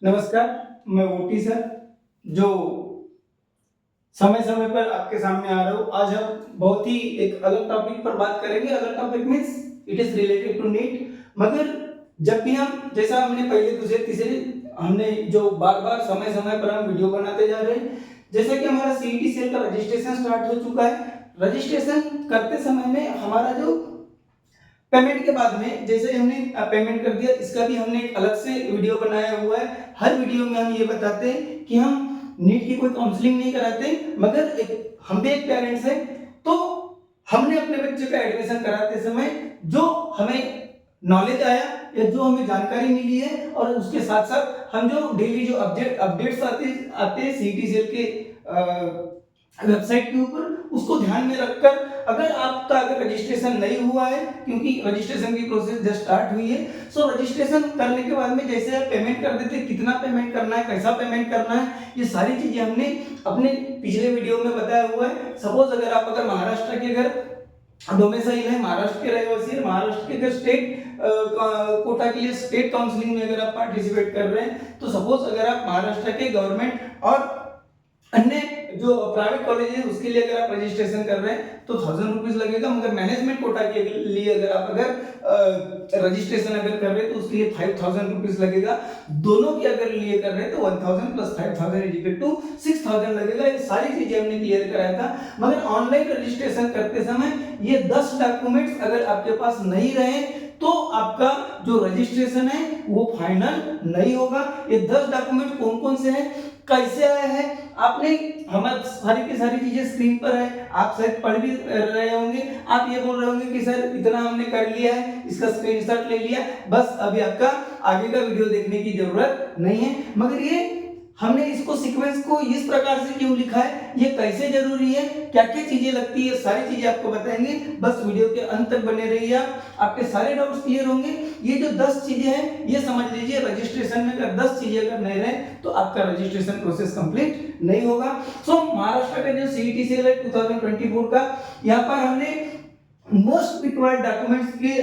नमस्कार, मैं OT sir जो समय समय पर आपके सामने आ रहा हूँ। आज हम बहुत ही एक अलग टॉपिक पर बात करेंगे। अलग topic means it is related to NEET. मगर जब भी हम जैसा हमने पहले दूसरे तीसरे हमने जो बार बार समय समय पर हम वीडियो बनाते जा रहे हैं, जैसे कि हमारा सीईटी सेल का रजिस्ट्रेशन स्टार्ट हो चुका है। रजिस्ट्रेशन करते समय में हमारा जो पेमेंट के बाद में जैसे हमने पेमेंट कर दिया, इसका भी हमने एक अलग से वीडियो बनाया हुआ है। हर वीडियो में हम ये बताते हैं कि हम नीट की कोई काउंसलिंग नहीं कराते, मगर हम भी एक पेरेंट्स हैं, तो हमने अपने बच्चे का एडमिशन कराते समय जो हमें नॉलेज आया या जो हमें जानकारी मिली है, और उसके साथ साथ हम जो डेली जो अपडेट्स आते हैं सीईटी सेल के वेबसाइट के ऊपर, उसको ध्यान में रखकर अगर आपका रजिस्ट्रेशन नहीं हुआ है, क्योंकि रजिस्ट्रेशन की प्रोसेस जस्ट स्टार्ट हुई है, सो रजिस्ट्रेशन करने के बाद में जैसे आप पेमेंट कर देते हैं, कितना पेमेंट करना है, कैसा पेमेंट करना है, ये सारी चीजें हमने अपने पिछले वीडियो में बताया हुआ है। सपोज अगर महाराष्ट्र के अगर डोमिसाइल है, महाराष्ट्र के रहवासी है, महाराष्ट्र के अगर स्टेट कोटा के लिए स्टेट काउंसलिंग में अगर आप पार्टिसिपेट कर रहे हैं, तो सपोज अगर आप महाराष्ट्र के गवर्नमेंट और अन्य जो प्राइवेट कॉलेज है उसके लिए अगर आप रजिस्ट्रेशन कर रहे हैं तो 1000 रुपीज लगेगा। मगर मैनेजमेंट कोटा के लिए अगर रजिस्ट्रेशन अगर कर रहे हैं तो उसके लिए 5000 रुपीज लगेगा। दोनों के अगर लिए कर रहे हैं तो 1000 प्लस 5000 इज इक्वल टू 6000 लगेगा। ये सारी चीजें हमने क्लियर कराया था। मगर ऑनलाइन रजिस्ट्रेशन करते समय ये 10 डॉक्यूमेंट्स अगर आपके पास नहीं रहे तो आपका जो रजिस्ट्रेशन है वो फाइनल नहीं होगा। ये 10 डॉक्यूमेंट कौन कौन से हैं, कैसे आया है, आपने हमारी सारी की सारी चीजें स्क्रीन पर है, आप शायद पढ़ भी रहे होंगे। आप ये बोल रहे होंगे कि सर इतना हमने कर लिया है, इसका स्क्रीनशॉट ले लिया, बस अभी आपका आगे का वीडियो देखने की जरूरत नहीं है। मगर ये हमने इसको सीक्वेंस को इस प्रकार से क्यों लिखा है, ये कैसे जरूरी है, क्या क्या चीजें लगती है, सारी चीजें आपको बताएंगे। बस वीडियो के अंत तक बने रहिए, आपके सारे डाउट्स क्लियर होंगे। ये जो 10 चीजें हैं ये समझ लीजिए, रजिस्ट्रेशन में अगर 10 चीजें अगर नहीं रहे तो आपका रजिस्ट्रेशन प्रोसेस कंप्लीट नहीं होगा। सो महाराष्ट्र का जो सीईटी सेल है 2024 का, यहाँ पर हमने मोस्ट रिक्वायर्ड डॉक्यूमेंट्स के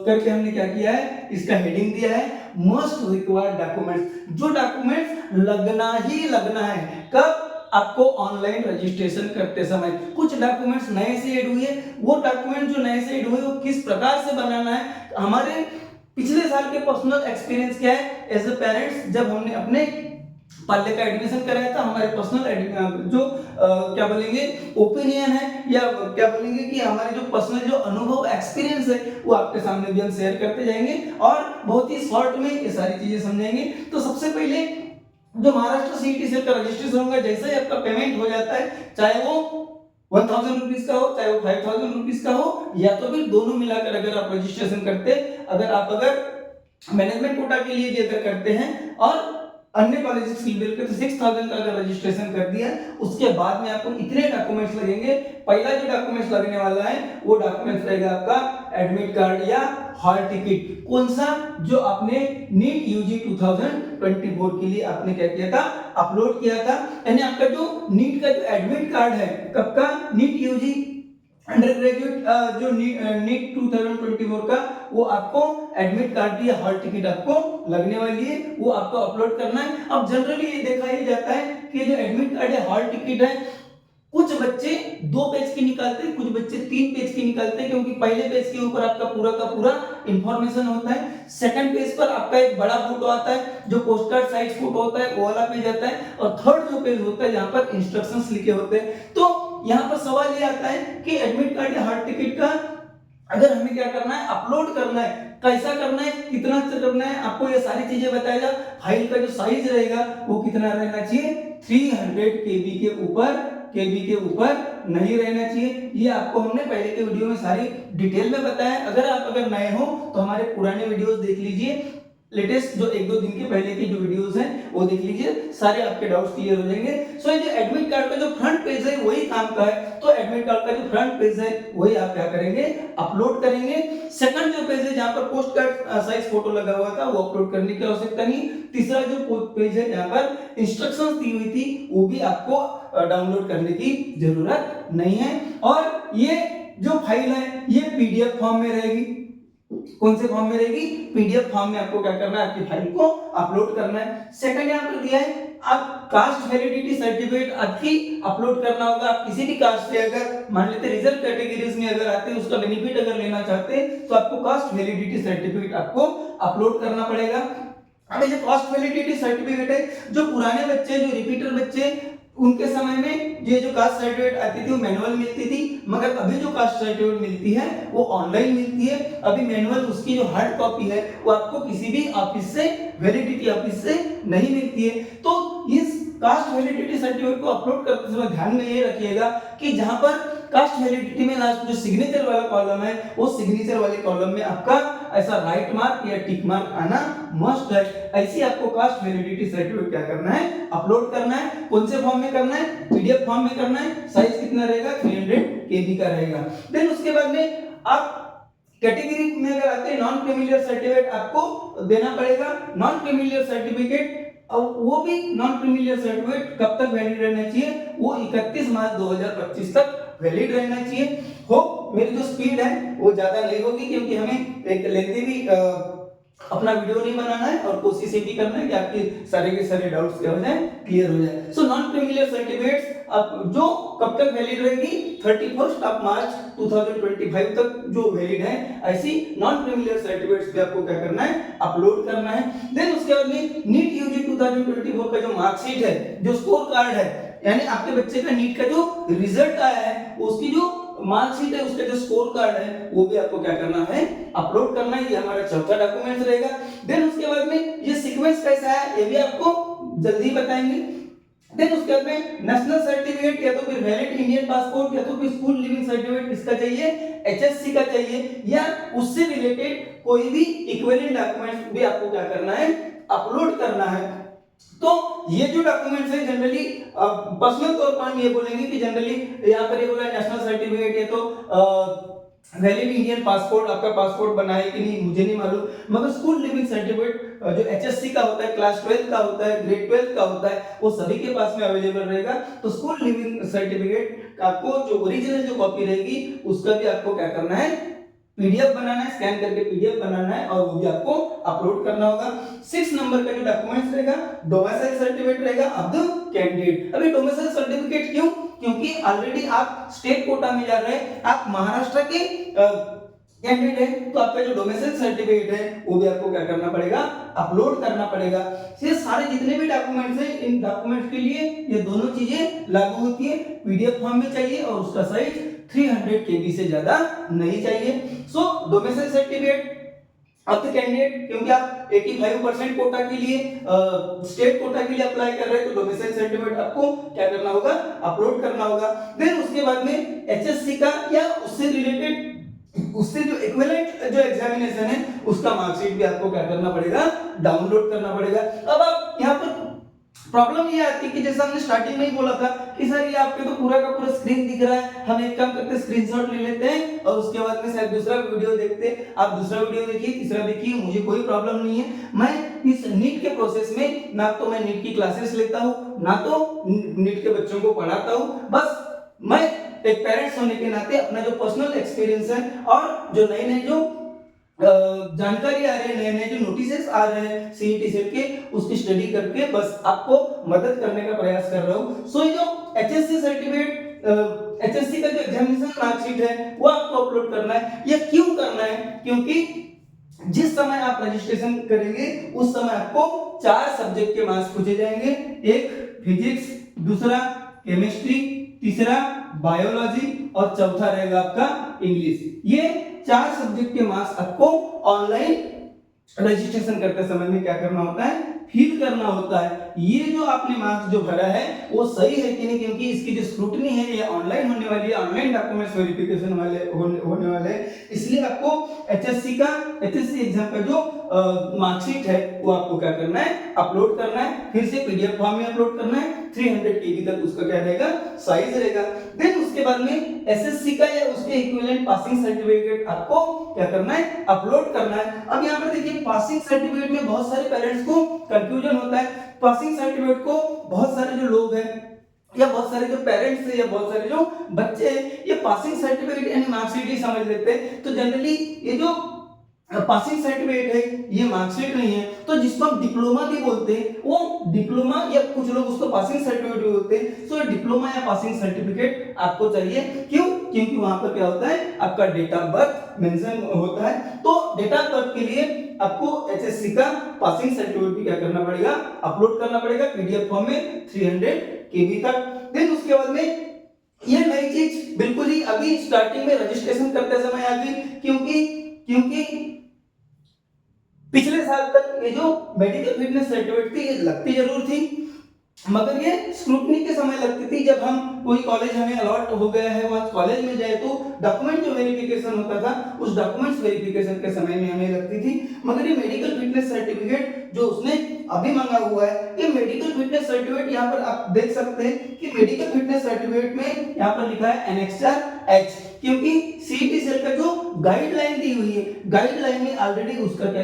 करके हमने क्या किया है, इसका हेडिंग दिया है मोस्ट रिक्वायर्ड डॉक्यूमेंट्स। जो डॉक्यूमेंट्स लगना ही लगना है, कब, आपको ऑनलाइन रजिस्ट्रेशन करते समय। कुछ डॉक्यूमेंट्स नए से ऐड हुए, वो डॉक्यूमेंट जो नए से ऐड हुए वो किस प्रकार से बनाना है, हमारे पिछले साल के पर्सनल एक्सपीरियंस क्या है एज ए पेरेंट्स, जब हमने अपने पाल्य का एडमिशन कराया था, हमारे पर्सनल जो क्या बोलेंगे ओपिनियन है, या क्या बोलेंगे कि हमारे जो पर्सनल जो अनुभव एक्सपीरियंस है वो आपके सामने भी हम शेयर करते जाएंगे और बहुत ही शॉर्ट में ये सारी चीजें समझेंगे। तो सबसे पहले जो महाराष्ट्र सीईटी सेल का रजिस्ट्रेशन होगा, जैसे ही आपका पेमेंट हो जाता है, चाहे वो 1000 रुपीज का हो, चाहे वो 5000 रुपीज का हो, या तो फिर दोनों मिलाकर अगर आप रजिस्ट्रेशन करते, अगर मैनेजमेंट कोटा के लिए भी अगर करते हैं और अन्य कॉलेजेस की बिल के, तो 6000 का अगर रजिस्ट्रेशन कर दिया, उसके बाद में आपको इतने डॉक्यूमेंट्स लगेंगे। पहला जो डॉक्यूमेंट्स लगने वाला है वो डॉक्यूमेंट्स रहेगा आपका एडमिट कार्ड या हॉल टिकट। कौन सा, जो आपने नीट यूजी 2024 के लिए आपने क्या किया था, अपलोड किया था। यानी आपका जो नीट का जो एडमिट कार्ड है, कब का, नीट यूजी अंडर ग्रेजुएट जो नीट 2024 का, वो आपको एडमिट कार्ड या हॉल टिकट आपको लगने वाली है, वो आपको अपलोड करना है। अब जनरली ये देखा ही जाता है कि जो एडमिट कार्ड या हॉल टिकट है, कुछ बच्चे 2 पेज की निकालते हैं, कुछ बच्चे 3 पेज की निकालते हैं, क्योंकि पहले पेज के ऊपर आपका पूरा का पूरा इंफॉर्मेशन होता है, सेकंड पेज पर आपका एक बड़ा फोटो आता है जो पोस्ट कार्ड साइज फोटो होता है, वो वाला पेज आता है, और थर्ड जो पेज होता है जहां पर इंस्ट्रक्शंस लिखे होते हैं। तो यहाँ पर सवाल ये आता है कि एडमिट कार्ड या हॉल टिकट का अगर हमें क्या करना है, अपलोड करना है, कैसा करना है, कितना करना है, आपको ये सारी चीजें बताएगा। फाइल का जो साइज रहेगा वो कितना रहना चाहिए, 300 केबी के ऊपर नहीं रहना चाहिए। ये आपको हमने पहले के वीडियो में सारी डिटेल में बताया। अगर नए हो तो हमारे पुराने वीडियोस देख लीजिए, लेटेस्ट जो 1-2 दिन के पहले की जो वीडियोस हैं वो देख लीजिए, सारे आपके डाउट्स क्लियर हो जाएंगे। सो ये जो एडमिट कार्ड का जो फ्रंट पेज है वही काम का है, तो एडमिट कार्ड का जो फ्रंट पेज है वही आप क्या करेंगे, अपलोड करेंगे। सेकंड जो पेज है जहां पर पोस्ट कार्ड साइज फोटो लगा हुआ था, वो अपलोड करने की आवश्यकता नहीं। तीसरा जो पेज है जहां पर इंस्ट्रक्शंस दी हुई थी, वो भी आपको डाउनलोड करने की जरूरत नहीं है। और ये जो फाइल है ये पीडीएफ फॉर्म में रहेगी, कौन से फॉर्म में रहेगी, पीडीएफ फॉर्म में आपको क्या करना है, आपकी फाइल को अपलोड करना है। सेकंड यहाँ पर दिया है आप कास्ट वैलिडिटी सर्टिफिकेट आपकी अपलोड करना होगा। आप किसी भी कास्ट से अगर मान लेते रिजर्व कैटेगरीज में अगर आते हैं, उसका बेनिफिट अगर लेना चाहते हैं तो आपको कास्ट वैलिडिटी सर्टिफिकेट आपको अपलोड करना पड़ेगा। अब ये जो कास्ट वैलिडिटी सर्टिफिकेट है, जो पुराने बच्चे, जो रिपीटर बच्चे, उनके समय में ये जो कास्ट सर्टिफिकेट आती थी वो मैनुअल मिलती थी, मगर अभी जो कास्ट सर्टिफिकेट मिलती है वो ऑनलाइन मिलती है। अभी मैनुअल उसकी जो हार्ड कॉपी है वो आपको किसी भी ऑफिस से, वैलिडिटी ऑफिस से नहीं मिलती है। तो इस कास्ट वैलिडिटी सर्टिफिकेट को अपलोड करते समय ध्यान में ये रखिएगा कि जहां पर कास्ट वैलिडिटी में लास्ट जो सिग्नेचर वाला कॉलम है, वो सिग्नेचर वाले कॉलम में आपका ऐसा राइट मार्क या टिक मार्क आना मस्ट है। ऐसी आपको कास्ट वैलिडिटी सर्टिफिकेट क्या करना है, अपलोड करना है। कौन से फॉर्म में करना है, पीडीएफ फॉर्म में करना है। साइज कितना रहेगा, 300 केबी का रहेगा। देन उसके बाद में आप कैटेगरी में अगर आते हैं, नॉन क्रिमिलियर सर्टिफिकेट आपको देना पड़ेगा। नॉन क्रिमिलियर सर्टिफिकेट, और वो भी नॉन क्रिमिलियर सर्टिफिकेट कब तक वैलिड रहना चाहिए, वो 31 मार्च 2025 तक वैलिड रहना चाहिए। होप मेरी जो स्पीड है वो ज्यादा नहीं होगी, क्योंकि हमें एक लेंथी भी अपना वीडियो नहीं बनाना है, और कोशिश ये भी करना है कि आपके सारे के सारे डाउट्स क्या हो जाए, क्लियर हो जाए। सो नॉन क्रिमिलियर सर्टिफिकेट्स अब जो कब तक वैलिड रहेगी, 31 मार्च 2025 तक जो वैलिड है, ऐसी नॉन क्रिमिलियर सर्टिफिकेट्स भी आपको क्या करना है, अपलोड करना है। देन उसके बाद में नीट यूजी 2024 का जो मार्कशीट है, जो स्कोर कार्ड है, यानी आपके बच्चे का नीट का जो रिजल्ट आया है, उसकी जो मार्कशीट है, उसका जो स्कोर कार्ड है, वो भी आपको क्या करना है, अपलोड करना है। ये हमारा चौथा डॉक्यूमेंट रहेगा। देन उसके बाद में ये सीक्वेंस कैसा है, ये भी आपको जल्दी बताएंगे। देन उसके बाद में नेशनल सर्टिफिकेट, या तो फिर वैलिड इंडियन पासपोर्ट, या तो फिर स्कूल लिविंग सर्टिफिकेट, किसका चाहिए, एचएससी का चाहिए, या उससे रिलेटेड कोई भी इक्विवेलेंट डॉक्यूमेंट्स भी आपको क्या करना है, अपलोड करना है। तो ये जो डॉक्यूमेंट्स है जनरली पर्सनल तौर पर हम ये बोलेंगे कि जनरली यहाँ पर ये बोला नेशनल सर्टिफिकेट, ये तो वैलिड इंडियन पासपोर्ट, आपका पासपोर्ट बना है कि नहीं मुझे नहीं मालूम, मगर स्कूल लिविंग सर्टिफिकेट जो एचएससी का होता है, क्लास 12 का होता है, ग्रेड 12 का होता है, वो सभी के पास में अवेलेबल रहेगा। तो स्कूल लिविंग सर्टिफिकेट आपको जो ओरिजिनल जो कॉपी रहेगी, उसका भी आपको क्या करना है, पीडीएफ बनाना है, स्कैन करके पीडीएफ बनाना है, और वो भी आपको अपलोड करना होगा। 6 नंबर का जो डॉक्यूमेंट्स रहेगा, डोमिसाइल सर्टिफिकेट रहेगा ऑफ द कैंडिडेट। अभी डोमिसाइल सर्टिफिकेट क्यों, क्योंकि ऑलरेडी आप स्टेट कोटा में जा रहे हैं, आप महाराष्ट्र के कैंडिडेट है, तो आपका जो डोमिसाइल सर्टिफिकेट है वो भी आपको क्या करना पड़ेगा, अपलोड करना पड़ेगा। ये सारे जितने भी डॉक्यूमेंट्स हैं, इन डॉक्यूमेंट्स के लिए ये दोनों चीजें लागू होती है। पीडीएफ फॉर्म में चाहिए और उसका साइज 300 केबी से ज्यादा नहीं चाहिए। सो डोमिसाइल सर्टिफिकेट अब तो कैंडिडेट, क्योंकि आप 85% कोटा के लिए स्टेट कोटा के लिए अप्लाई कर रहे हैं, तो डोमिसाइल सर्टिफिकेट आपको क्या करना होगा, अपलोड करना होगा। देन उसके बाद में एचएससी का या उससे रिलेटेड, उससे जो इक्विवेलेंट जो एग्जामिनेशन है, उसका मार्कशीट भी आपको क्या करना पड़ेगा, डाउनलोड करना पड़ेगा। अब आप यहाँ पर प्रॉब्लम ये आती है कि जैसा हमने स्टार्टिंग में ही बोला था कि सर ये आपके तो पूरा का पूरा स्क्रीन दिख रहा है, हम एक काम करते हैं स्क्रीनशॉट ले लेते हैं और उसके बाद में शायद दूसरा वीडियो देखते हैं। आप दूसरा वीडियो देखिए, तीसरा देखिए, मुझे कोई प्रॉब्लम नहीं है। मैं इस नीट के प्रोसेस में ना तो मैं नीट की क्लासेस लेता हूँ, ना तो नीट के बच्चों को पढ़ाता हूँ। बस मैं एक पेरेंट्स होने के नाते अपना जो पर्सनल एक्सपीरियंस है और जो नए नए जो जानकारी आ रही है, नए नए जो नोटिसेस आ रहे हैं सीईटी सेट के, उसकी स्टडी करके बस आपको मदद करने का प्रयास कर रहा हूँ। सो ये जो एचएससी सर्टिफिकेट, एचएससी का जो एग्जामिनेशन मार्कशीट है वो आपको अपलोड करना है। ये क्यों करना है, क्योंकि जिस समय आप रजिस्ट्रेशन करेंगे उस समय आपको 4 सब्जेक्ट के मार्क्स पूछे जाएंगे। एक फिजिक्स, दूसरा केमिस्ट्री, तीसरा बायोलॉजी और चौथा रहेगा आपका इंग्लिश। ये 4 सब्जेक्ट के मार्क्स आपको ऑनलाइन रजिस्ट्रेशन करते समय में क्या करना होता है, फिल करना होता है। ये जो आपने मार्क्स जो भरा है वो सही है कि नहीं, क्योंकि इसकी जो स्क्रूटनी है ये ऑनलाइन होने वाली है, ऑनलाइन डॉक्यूमेंट्स वेरिफिकेशन वाले होने वाले हैं। इसलिए आपको एचएससी एग्जाम का जो मार्कशीट है वो आपको क्या करना है, अपलोड करना है। फिर से पीडीएफ फॉर्म में अपलोड करना है, 300 केबी तक उसका क्या रहेगा, साइज रहेगा। देन उसके बाद में एसएससी का या उसके इक्विवेलेंट पासिंग सर्टिफिकेट आपको क्या करना है, अपलोड करना है। अब यहाँ पर देखिए पासिंग सर्टिफिकेट में बहुत सारे पेरेंट्स को कंफ्यूजन होता है। पासिंग सर्टिफिकेट को बहुत सारे जो लोग हैं या बहुत सारे जो पेरेंट्स हैं या बहुत सारे जो बच्चे हैं, ये पासिंग सर्टिफिकेट यानी मार्कशीट ही समझ लेते हैं। तो जनरली ये जो पासिंग सर्टिफिकेट है, ये मार्कशीट नहीं है। तो जिसको हम डिप्लोमा भी बोलते हैं, वो डिप्लोमा या कुछ लोग उसको पासिंग सर्टिफिकेट भी बोलते हैं। सो डिप्लोमा या पासिंग सर्टिफिकेट आपको चाहिए। क्यों? क्योंकि वहां पर क्या होता है, आपका डेट ऑफ बर्थ मेंशन होता है। तो डेट ऑफ बर्थ के लिए आपको एचएससी का पासिंग सर्टिफिकेट भी क्या करना पड़ेगा, अपलोड करना पड़ेगा पीडीएफ फॉर्म में 300 केबी तक। देन उसके बाद में ये नई चीज बिल्कुल ही अभी स्टार्टिंग में रजिस्ट्रेशन करते समय आ गई, क्योंकि पिछले साल तक ये जो मेडिकल फिटनेस सर्टिफिकेट थी ये लगती जरूर थी, मगर ये स्क्रूटनी के समय लगती थी। जब हम कोई कॉलेज हमें अलॉट हो गया है, वहां कॉलेज में जाए तो डॉक्यूमेंट जो वेरिफिकेशन होता था, उस डॉक्यूमेंट्स वेरिफिकेशन के समय में हमें लगती थी। मगर ये मेडिकल फिटनेस सर्टिफिकेट जो उसने अभी मांगा हुआ है, ये मेडिकल फिटनेस सर्टिफिकेट यहाँ पर आप देख सकते हैं कि मेडिकल फिटनेस सर्टिफिकेट में यहाँ पर लिखा है एनेक्सर एच, क्योंकि सीईटी सेल का जो गाइडलाइन दी हुई है, गाइडलाइन में ऑलरेडी उसका क्या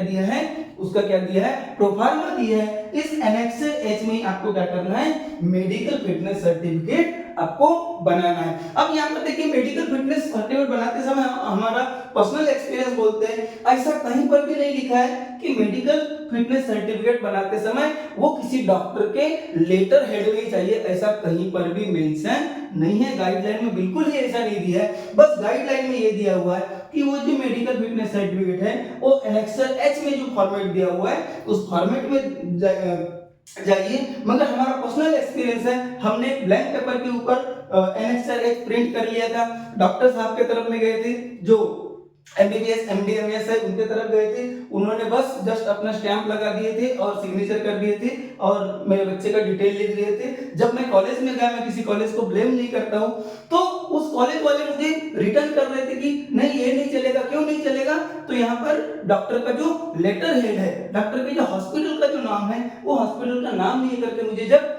दिया है, प्रोफार्मा दिया है। इस एनेक्सर एच में आपको क्या करना है, मेडिकल फिटनेस सर्टिफिकेट आपको बनाना है। अब यहाँ पर देखिए मेडिकल फिटनेस सर्टिफिकेट बनाते समय हमारा पर्सनल एक्सपीरियंस बोलते हैं, ऐसा कहीं पर भी नहीं लिखा है कि मेडिकल फिटनेस सर्टिफिकेट बनाते समय वो किसी डॉक्टर के लेटर हेड में चाहिए, ऐसा कहीं पर भी मेंशन नहीं है। गाइडलाइन में बिल्कुल ही ऐसा नहीं दिया है। बस गाइडलाइन में ये दिया हुआ है कि वो जो मेडिकल फिटनेस सर्टिफिकेट है वो एनेक्सर एच में जो फॉर्मेट दिया हुआ है उस फॉर्मेट में जाइए। मगर हमारा पर्सनल एक्सपीरियंस है, हमने ब्लैंक पेपर के ऊपर एनेक्सर एच प्रिंट कर लिया था। डॉक्टर साहब के तरफ में गए थे, जो एमबीबीएस एमडीएमएस है उनके तरफ गए थे, उन्होंने बस जस्ट अपना स्टैंप लगा दिए थे और सिग्नेचर कर दिए थे और मेरे बच्चे का डिटेल लिख दिए थे। जब मैं कॉलेज में गया, मैं किसी कॉलेज को ब्लेम नहीं करता हूं, तो उस कॉलेज वाले मुझे रिटर्न कर रहे थे कि नहीं ये नहीं चलेगा। क्यों नहीं चलेगा? तो यहाँ पर डॉक्टर का जो लेटर हेड है, डॉक्टर के जो हॉस्पिटल का जो नाम है, वो हॉस्पिटल का नाम नहीं करके मुझे जब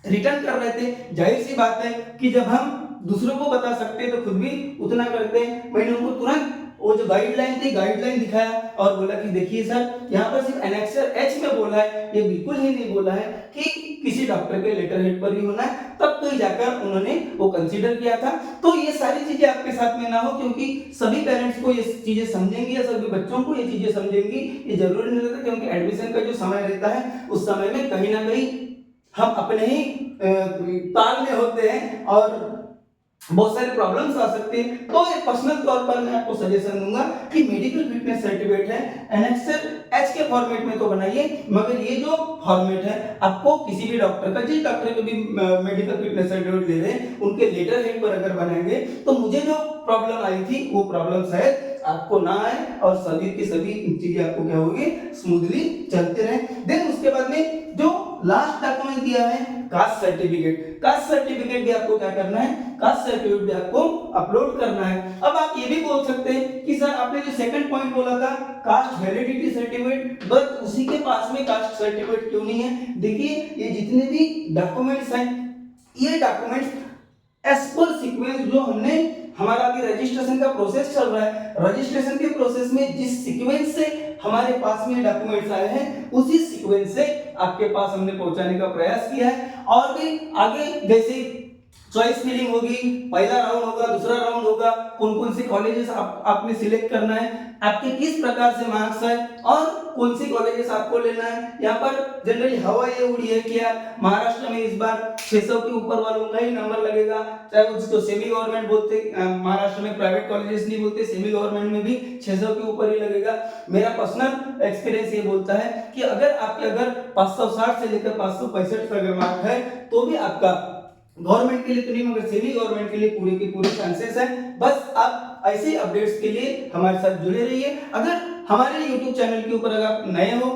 रिटर्न कर रहे थे, जाहिर सी बात है कि जब हम दूसरों को बता सकते हैं तो खुद भी उतना करते हैं। मैंने उनको तुरंत वो जो गाइडलाइन थी, गाइडलाइन दिखाया और बोला कि देखिए सर, यहाँ पर सिर्फ एनेक्सर एच में बोला है, ये बिल्कुल ही नहीं बोला है कि किसी डॉक्टर के लेटर हेड पर ही होना है। तब तो जाकर उन्होंने वो कंसीडर किया था। तो ये सारी चीजें आपके साथ में ना हो, क्योंकि सभी पेरेंट्स को ये चीजें समझेंगी या सभी बच्चों को ये चीजें समझेंगी, ये जरूरी नहीं रहता, क्योंकि एडमिशन का जो समय रहता है उस समय में कहीं ना कहीं हम अपने ही ताल में होते हैं और बहुत सारे प्रॉब्लम्स आ सकते हैं। तो एक पर्सनल तौर पर मैं आपको सजेशन दूंगा कि मेडिकल फिटनेस सर्टिफिकेट है एनेक्सर एच के फॉर्मेट में तो बनाइए, मगर ये जो फॉर्मेट है आपको किसी भी डॉक्टर का, जिस डॉक्टर को भी मेडिकल फिटनेस सर्टिफिकेट ले रहे हैं उनके लेटर हेड पर अगर बनाएंगे तो मुझे जो प्रॉब्लम आई थी वो प्रॉब्लम शायद आपको ना आए और सभी की सभी चीजें आपको क्या होगी, स्मूथली चलते रहे। देन उसके बाद में जो लास्ट डॉक्यूमेंट दिया है कास्ट सर्टिफिकेट, कास्ट सर्टिफिकेट भी आपको क्या करना है, कास्ट सर्टिफिकेट भी आपको अपलोड करना है। अब आप ये भी बोल सकते हैं कि सर आपने जो सेकंड पॉइंट बोला था कास्ट वैलिडिटी सर्टिफिकेट, बस उसी के पास में कास्ट सर्टिफिकेट क्यों नहीं है? देखिए ये जितने भी डॉक्यूमेंट्स हैं, ये डॉक्यूमेंट्स एज पर सीक्वेंस जो हमने, हमारा अभी रजिस्ट्रेशन का प्रोसेस चल रहा है, रजिस्ट्रेशन के प्रोसेस में जिस सीक्वेंस से हमारे पास में डॉक्यूमेंट्स आए हैं उसी सीक्वेंस से आपके पास हमने पहुंचाने का प्रयास किया है। और भी आगे जैसे चॉइस फिलिंग होगी, पहला राउंड होगा, दूसरा राउंड होगा, कौन कौन से कॉलेजेस आपने सिलेक्ट करना है, आपके किस प्रकार से मार्क्स है और कौन सी कॉलेजेस आपको लेना है। यहाँ पर जनरली हवा ये उड़ी है कि यार महाराष्ट्र में इस बार 600 के ऊपर वालों का ही नंबर लगेगा, चाहे उसको सेमी गवर्नमेंट बोलते, महाराष्ट्र में प्राइवेट कॉलेजेस नहीं बोलते, सेमी गवर्नमेंट में भी 600 के ऊपर ही लगेगा। मेरा पर्सनल एक्सपीरियंस ये बोलता है कि अगर आपके अगर 560 से लेकर 565 का अगर मार्क है तो भी आपका गवर्नमेंट के लिए तो नहीं मगर सेमी गवर्नमेंट के लिए पूरे के पूरे चांसेस हैं। बस आप ऐसे अपडेट्स के लिए हमारे साथ जुड़े रहिए। अगर हमारे YouTube चैनल के ऊपर अगर आप नए हो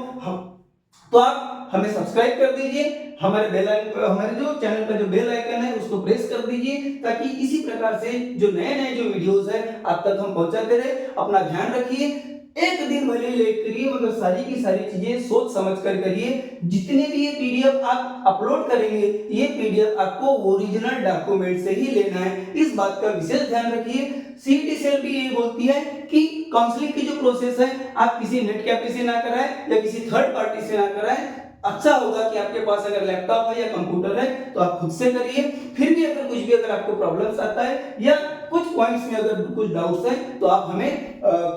तो आप हमें सब्सक्राइब कर दीजिए, हमारे जो चैनल का जो बेल आइकन है उसको प्रेस कर दीजिए, ताकि इसी प्रकार से जो नए नए जो वीडियोस है आप तक हम पहुंचाते रहे। अपना ध्यान रखिए, एक दिन भले लेट करिए मगर सारी की सारी चीजें सोच समझ कर करिए। जितने भी ये पीडीएफ आप अपलोड करेंगे ये पीडीएफ आपको ओरिजिनल डॉक्यूमेंट से ही लेना है, इस बात का विशेष ध्यान रखिए। सीईटी सेल भी ये बोलती है कि काउंसलिंग की जो प्रोसेस है आप किसी नेट कैफे से ना कराएं या किसी थर्ड पार्टी से ना कराएं, अच्छा होगा कि आपके पास अगर लैपटॉप है या कंप्यूटर है तो आप खुद से करिए। फिर भी अगर कुछ भी अगर आपको प्रॉब्लम्स आता है या कुछ पॉइंट्स में अगर कुछ डाउट्स है तो आप हमें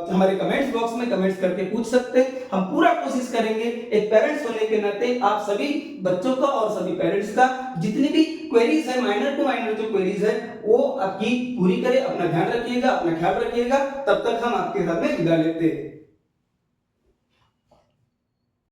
हमारे कमेंट्स बॉक्स में कमेंट्स करके पूछ सकते हैं। हम पूरा कोशिश करेंगे एक पेरेंट्स होने के नाते आप सभी बच्चों का और सभी पेरेंट्स का जितनी भी क्वेरीज है, माइनर टू माइनर जो क्वेरीज है वो आपकी पूरी करें। अपना ध्यान रखिएगा, अपना ख्याल रखिएगा। तब तक हम आपके साथ में विदा लेते हैं।